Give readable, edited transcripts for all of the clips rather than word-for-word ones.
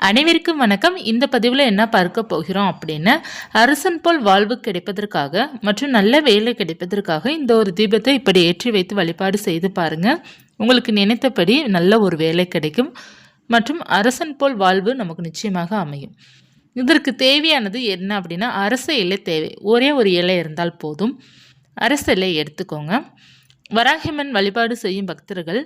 அனைவருக்கும் வணக்கம். இந்த பதிவில் என்ன பார்க்க போகிறோம் அப்படின்னா, அரசன் போல் வாழ்வு கிடைப்பதற்காக மற்றும் நல்ல வேலை கிடைப்பதற்காக இந்த ஒரு தீபத்தை இப்படி ஏற்றி வைத்து வழிபாடு செய்து பாருங்க. உங்களுக்கு நினைத்தபடி நல்ல ஒரு வேலை கிடைக்கும் மற்றும் அரசன் போல் வாழ்வு நமக்கு நிச்சயமாக அமையும். இதற்கு தேவையானது என்ன அப்படின்னா, அரச இலை தேவை. ஒரே ஒரு இலை இருந்தால் போதும். அரச இலை எடுத்துக்கோங்க. வராகியம்மன் வழிபாடு செய்யும் பக்தர்கள்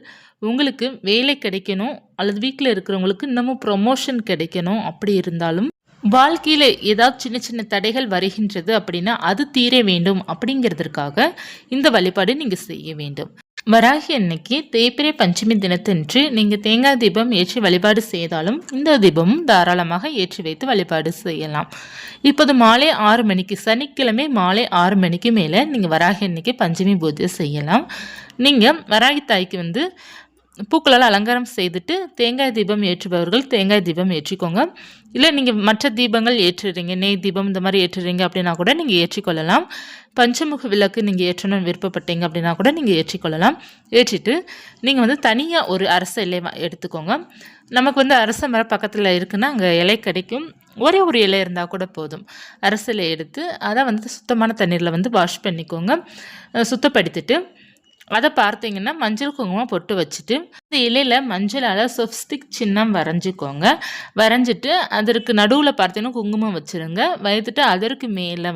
உங்களுக்கு வேலை கிடைக்கணும் அல்லது வீட்டில் இருக்கிறவங்களுக்கு இன்னமும் ப்ரொமோஷன் கிடைக்கணும் அப்படி இருந்தாலும் வாழ்க்கையில் ஏதாவது சின்ன சின்ன தடைகள் வருகின்றது அப்படின்னா அது தீர வேண்டும் அப்படிங்கிறதுக்காக இந்த வழிபாடு நீங்கள் செய்ய வேண்டும். வராகி அன்னைக்கு தேய்பிறை பஞ்சமி தினத்தன்று நீங்கள் தேங்காய் தீபம் ஏற்றி வழிபாடு செய்தாலும் இந்த தீபமும் தாராளமாக ஏற்றி வைத்து வழிபாடு செய்யலாம். இப்போது மாலை 6 மணிக்கு சனிக்கிழமை மாலை 6 மணிக்கு மேலே நீங்கள் வராகி அன்னைக்கு பஞ்சமி பூஜை செய்யலாம். நீங்கள் வராகி தாய்க்கு பூக்களால் அலங்காரம் செய்துட்டு தேங்காய் தீபம் ஏற்றுபவர்கள் தேங்காய் தீபம் ஏற்றிக்கோங்க. இல்லை நீங்கள் மற்ற தீபங்கள் ஏற்றுறீங்க, நெய் தீபம் இந்த மாதிரி ஏற்றுறீங்க அப்படின்னா கூட நீங்கள் ஏற்றிக்கொள்ளலாம். பஞ்சமுக விளக்கு நீங்கள் ஏற்றணும்னு விருப்பப்பட்டீங்க அப்படின்னா கூட நீங்கள் ஏற்றிக்கொள்ளலாம். ஏற்றிட்டு நீங்கள் தனியாக ஒரு அரச இலை எடுத்துக்கோங்க. நமக்கு அரச மரம் பக்கத்தில் இருக்குன்னா அங்கே இலை கிடைக்கும். ஒரே ஒரு இலை இருந்தால் கூட போதும். அரச இலை எடுத்து அதை சுத்தமான தண்ணீரில் வாஷ் பண்ணிக்கோங்க. சுத்தப்படுத்திட்டு அதை பார்த்தீங்கன்னா மஞ்சள் குங்குமம் பொட்டு வச்சுட்டு இந்த இலையில் மஞ்சளால் சொப்ஸ்டிக் சின்னம் வரைஞ்சிக்கோங்க. வரைஞ்சிட்டு அதற்கு நடுவில் பார்த்தீங்கன்னா குங்குமம் வச்சுருங்க. வைத்துட்டு அதற்கு மேலே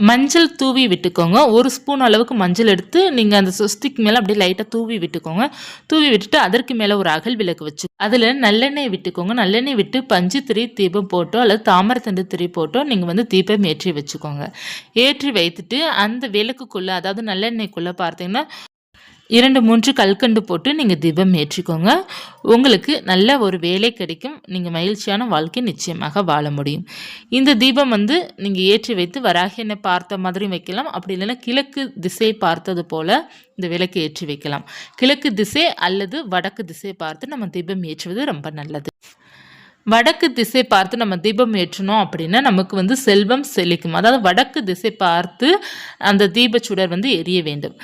மஞ்சள் தூவி விட்டுக்கோங்க. 1 ஸ்பூன் அளவுக்கு மஞ்சள் எடுத்து நீங்கள் அந்த சொஸ்டிக் மேலே அப்படியே லைட்டாக தூவி விட்டுக்கோங்க. தூவி விட்டுட்டு அதற்கு மேலே ஒரு அகல் விளக்கு வச்சு அதில் நல்லெண்ணெய் விட்டுக்கோங்க. நல்லெண்ணெய் விட்டு பஞ்சு திரி தீபம் போட்டோ அல்லது தாமரத்தண்டு திரி போட்டோ நீங்கள் தீபம் ஏற்றி வச்சுக்கோங்க. ஏற்றி வைத்துட்டு அந்த விளக்குக்குள்ளே அதாவது நல்லெண்ணெய்க்குள்ளே பார்த்தீங்கன்னா 2-3 கல்கண்டு போட்டு நீங்கள் தீபம் ஏற்றிக்கோங்க. உங்களுக்கு நல்ல ஒரு வேலை கிடைக்கும். நீங்கள் மகிழ்ச்சியான வாழ்க்கை நிச்சயமாக வாழ முடியும். இந்த தீபம் நீங்கள் ஏற்றி வைத்து வராகியனை பார்த்த மாதிரியும் வைக்கலாம். அப்படி இல்லைன்னா கிழக்கு திசை பார்த்தது போல் இந்த விளக்கு ஏற்றி வைக்கலாம். கிழக்கு திசை அல்லது வடக்கு திசை பார்த்து நம்ம தீபம் ஏற்றுவது ரொம்ப நல்லது. வடக்கு திசை பார்த்து நம்ம தீபம் ஏற்றணும் அப்படின்னா நமக்கு செல்வம் செழிக்கும். அதாவது வடக்கு திசை பார்த்து அந்த தீபச்சுடர் எரிய வேண்டும்.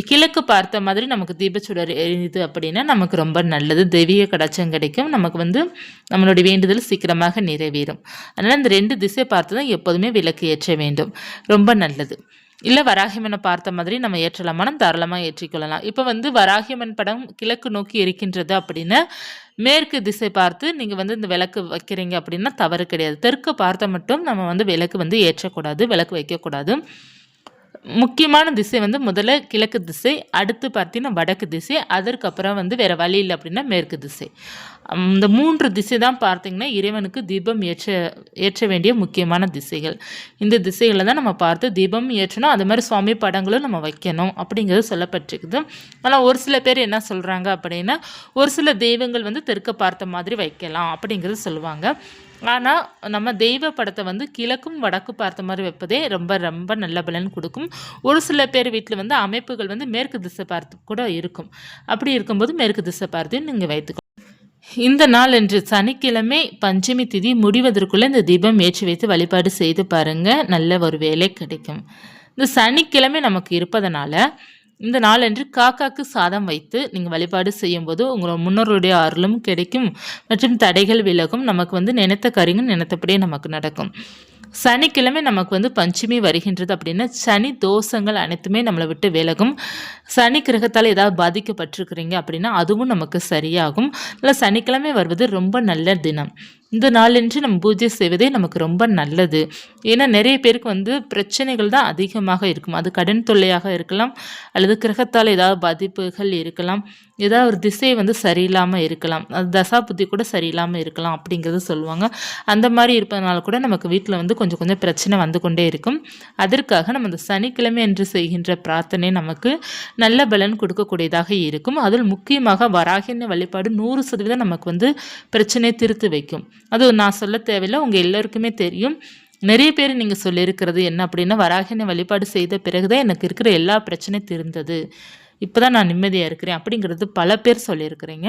கிழக்கு பார்த்த மாதிரி நமக்கு தீபச்சுடர் எரியுது அப்படின்னா நமக்கு ரொம்ப நல்லது. தெய்வீக கடாட்சம் கிடைக்கும். நமக்கு நம்மளுடைய வேண்டுதல் சீக்கிரமாக நிறைவேறும். அதனால் இந்த 2 திசை பார்த்து தான் எப்போதுமே விளக்கு ஏற்ற வேண்டும். ரொம்ப நல்லது. இல்லை வராகியம்மனை பார்த்த மாதிரி நம்ம ஏற்றலாமான தாராளமாக ஏற்றிக்கொள்ளலாம். இப்போ வராகியம்மன் படம் கிழக்கு நோக்கி இருக்கின்றது அப்படின்னா மேற்கு திசை பார்த்து நீங்கள் இந்த விளக்கு வைக்கிறீங்க அப்படின்னா தவறு கிடையாது. தெற்கு பார்த்த மட்டும் நம்ம விளக்கு ஏற்றக்கூடாது, விளக்கு வைக்கக்கூடாது. முக்கியமான திசை முதல்ல கிழக்கு திசை, அடுத்து பார்த்தீங்கன்னா வடக்கு திசை, அதற்கப்புறம் வேறு வழி இல்லை அப்படின்னா மேற்கு திசை. இந்த 3 திசை தான் பார்த்தீங்கன்னா இறைவனுக்கு தீபம் ஏற்ற வேண்டிய முக்கியமான திசைகள். இந்த திசைகளை தான் நம்ம பார்த்து தீபம் ஏற்றணும். அது மாதிரி சுவாமி படங்களும் நம்ம வைக்கணும் அப்படிங்கிறது சொல்லப்பட்டிருக்குது. ஆனால் ஒரு சில பேர் என்ன சொல்கிறாங்க அப்படின்னா ஒரு சில தெய்வங்கள் தெற்க பார்த்த மாதிரி வைக்கலாம் அப்படிங்கிறது சொல்லுவாங்க. ஆனால் நம்ம தெய்வ படத்தை கிழக்கும் வடக்கு பார்த்த மாதிரி வைப்பதே ரொம்ப ரொம்ப நல்ல பலன் கொடுக்கும். ஒரு சில பேர் வீட்டில் அமைப்புகள் மேற்கு திசை பார்த்து கூட இருக்கும். அப்படி இருக்கும்போது மேற்கு திசை பார்த்து நீங்கள் வைத்துக்கணும். இந்த நாள் என்று சனிக்கிழமை பஞ்சமி திதி முடிவதற்குள்ளே இந்த தீபம் ஏற்றி வைத்து வழிபாடு செய்து பாருங்கள். நல்ல ஒரு வேலை கிடைக்கும். இந்த சனிக்கிழமை நமக்கு இருப்பதனால இந்த நாளன்று காக்காக்கு சாதம் வைத்து நீங்கள் வழிபாடு செய்யும்போது உங்களோட முன்னோருடைய அருளும் கிடைக்கும் மற்றும் தடைகள் விலகும். நமக்கு நினைத்த காரியங்கள் நினைத்தபடியே நமக்கு நடக்கும். சனிக்கிழமை நமக்கு பஞ்சமி வருகின்றது அப்படின்னா சனி தோஷங்கள் அனைத்துமே நம்மளை விட்டு விலகும். சனி கிரகத்தால் ஏதாவது பாதிக்கப்பட்டிருக்கிறீங்க அப்படின்னா அதுவும் நமக்கு சரியாகும். இல்லை சனிக்கிழமை வருவது ரொம்ப நல்ல தினம். இந்த நாளன்று நம்ம பூஜை செய்வதே நமக்கு ரொம்ப நல்லது. ஏன்னா நிறைய பேருக்கு பிரச்சனைகள் தான் அதிகமாக இருக்கும். அது கடன் தொல்லையாக இருக்கலாம், அல்லது கிரகத்தால் ஏதாவது பாதிப்புகள் இருக்கலாம், ஏதாவது ஒரு திசை சரியில்லாமல் இருக்கலாம், அது தசா புத்தி கூட சரியில்லாமல் இருக்கலாம் அப்படிங்கிறது சொல்லுவாங்க. அந்த மாதிரி இருப்பதனால கூட நமக்கு வீட்டில் கொஞ்சம் கொஞ்சம் பிரச்சனை கொண்டே இருக்கும். அதற்காக நம்ம இந்த சனிக்கிழமை என்று செய்கின்ற பிரார்த்தனை நமக்கு நல்ல பலன் கொடுக்கக்கூடியதாக இருக்கும். அதில் முக்கியமாக வராகியனை வழிபாடு 100% நமக்கு பிரச்சனையை தீர்த்து வைக்கும். அது நான் சொல்ல தேவையில்லை, உங்கள் எல்லோருக்குமே தெரியும். நிறைய பேர் நீங்கள் சொல்லியிருக்கிறது என்ன அப்படின்னா வராகியனை வழிபாடு செய்த பிறகுதான் எனக்கு இருக்கிற எல்லா பிரச்சனையும் தீர்ந்தது, இப்போ தான் நான் நிம்மதியாக இருக்கிறேன் அப்படிங்கிறது பல பேர் சொல்லியிருக்கிறீங்க.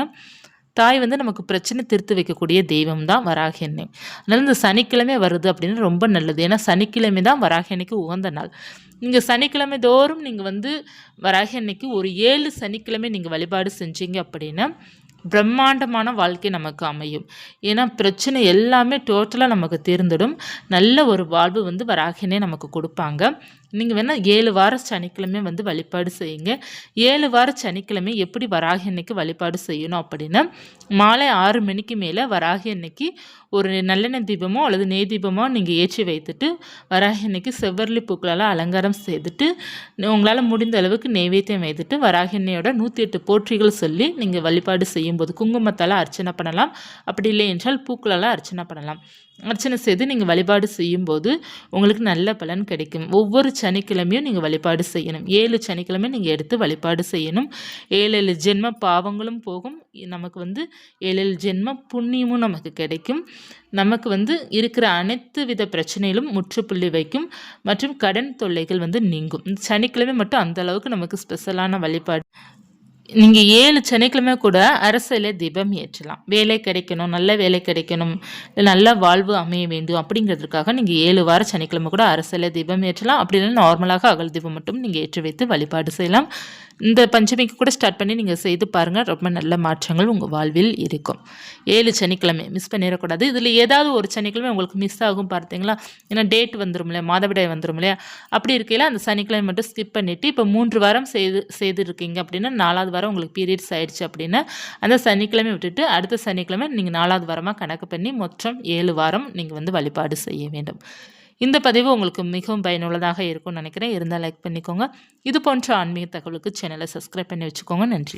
தாய் நமக்கு பிரச்சனை தீர்த்து வைக்கக்கூடிய தெய்வம் தான் வராகி அன்னை. அதனால் இந்த சனிக்கிழமை வருது அப்படின்னு ரொம்ப நல்லது. ஏன்னா சனிக்கிழமை தான் வராகி அன்னைக்கு உகந்த நாள். நீங்கள் சனிக்கிழமை தோறும் நீங்கள் வராகி அன்னைக்கு ஒரு 7 சனிக்கிழமை நீங்கள் வழிபாடு செஞ்சீங்க அப்படின்னா பிரம்மாண்டமான வாழ்க்கை நமக்கு அமையும். ஏன்னா பிரச்சனை எல்லாமே டோட்டலாக நமக்கு தீர்ந்துடும். நல்ல ஒரு வாழ்வு வந்து வராகினே நமக்கு கொடுப்பாங்க. நீங்கள் வேணால் 7 வார சனிக்கிழமை வந்து வழிபாடு செய்யுங்க. 7 வார சனிக்கிழமை எப்படி வராகி அன்னைக்கு வழிபாடு செய்யணும் அப்படின்னா, மாலை 6 மணிக்கு மேலே வராகி அன்னைக்கு ஒரு நல்லெண்ணெய் தீபமோ அல்லது நெய் தீபமோ நீங்கள் ஏற்றி வைத்துட்டு, வராகி அன்னைக்கு செவ்வரளி பூக்களால் அலங்காரம் செய்துட்டு, உங்களால் முடிந்த அளவுக்கு நெய்வேத்தியம் வைத்துட்டு, வராகி அன்னையோட 108 போற்றிகள் சொல்லி நீங்கள் வழிபாடு செய்யும்போது குங்குமத்தால் அர்ச்சனை பண்ணலாம். அப்படி இல்லை என்றால் பூக்களால் அர்ச்சனை பண்ணலாம். அர்ச்சனை செய்து நீங்கள் வழிபாடு செய்யும்போது உங்களுக்கு நல்ல பலன் கிடைக்கும். ஒவ்வொரு சனிக்கிழமையும் நீங்கள் வழிபாடு செய்யணும். 7 சனிக்கிழமை நீங்கள் எடுத்து வழிபாடு செய்யணும். 7 ஜென்ம பாவங்களும் போகும். நமக்கு வந்து 7 ஜென்ம புண்ணியமும் நமக்கு கிடைக்கும். நமக்கு வந்து இருக்கிற அனைத்து வித பிரச்சனைகளும் முற்றுப்புள்ளி வைக்கும் மற்றும் கடன் தொல்லைகள் வந்து நீங்கும். சனிக்கிழமை மட்டும் அந்த அளவுக்கு நமக்கு ஸ்பெஷலான வழிபாடு. நீங்கள் 7 சனிக்கிழமை கூட அரசில் தீபம் ஏற்றலாம். வேலை கிடைக்கணும், நல்ல வேலை கிடைக்கணும், நல்ல வாழ்வு அமைய வேண்டும் அப்படிங்கிறதுக்காக நீங்கள் 7 வார சனிக்கிழமை கூட அரசில் தீபம் ஏற்றலாம். அப்படி இல்லைன்னா நார்மலாக அகல் தீபம் மட்டும் நீங்கள் ஏற்றி வைத்து வழிபாடு செய்யலாம். இந்த பஞ்சமிக்கு கூட ஸ்டார்ட் பண்ணி நீங்கள் செய்து பாருங்கள். ரொம்ப நல்ல மாற்றங்கள் உங்கள் வாழ்வில் இருக்கும். 7 சனிக்கிழமை மிஸ் பண்ணிடக்கூடாது. இதில் ஏதாவது ஒரு சனிக்கிழமை உங்களுக்கு மிஸ் ஆகும் பார்த்தீங்களா? ஏன்னா டேட் வந்துடும் இல்லையா, மாதவிடாய் வந்துடும் இல்லையா? அப்படி இருக்கையில் அந்த சனிக்கிழமை மட்டும் ஸ்கிப் பண்ணிவிட்டு இப்போ 3 வாரம் செய்துருக்கீங்க அப்படின்னா 4வது வாரம் உங்களுக்கு பீரியட்ஸ் ஆயிடுச்சு அப்படின்னா அந்த சனிக்கிழமை விட்டுட்டு அடுத்த சனிக்கிழமை நீங்கள் 4வது வாரமாக கணக்கு பண்ணி மொத்தம் 7 வாரம் நீங்கள் வந்து வழிபாடு செய்ய வேண்டும். இந்த பதிவு உங்களுக்கு மிகவும் பயனுள்ளதாக இருக்கும்னு நினைக்கிறேன். இருந்தால் லைக் பண்ணிக்கோங்க. இது போன்ற ஆன்மீக தகவலுக்கு சேனலை சப்ஸ்கிரைப் பண்ணி வச்சுக்கோங்க. நன்றி.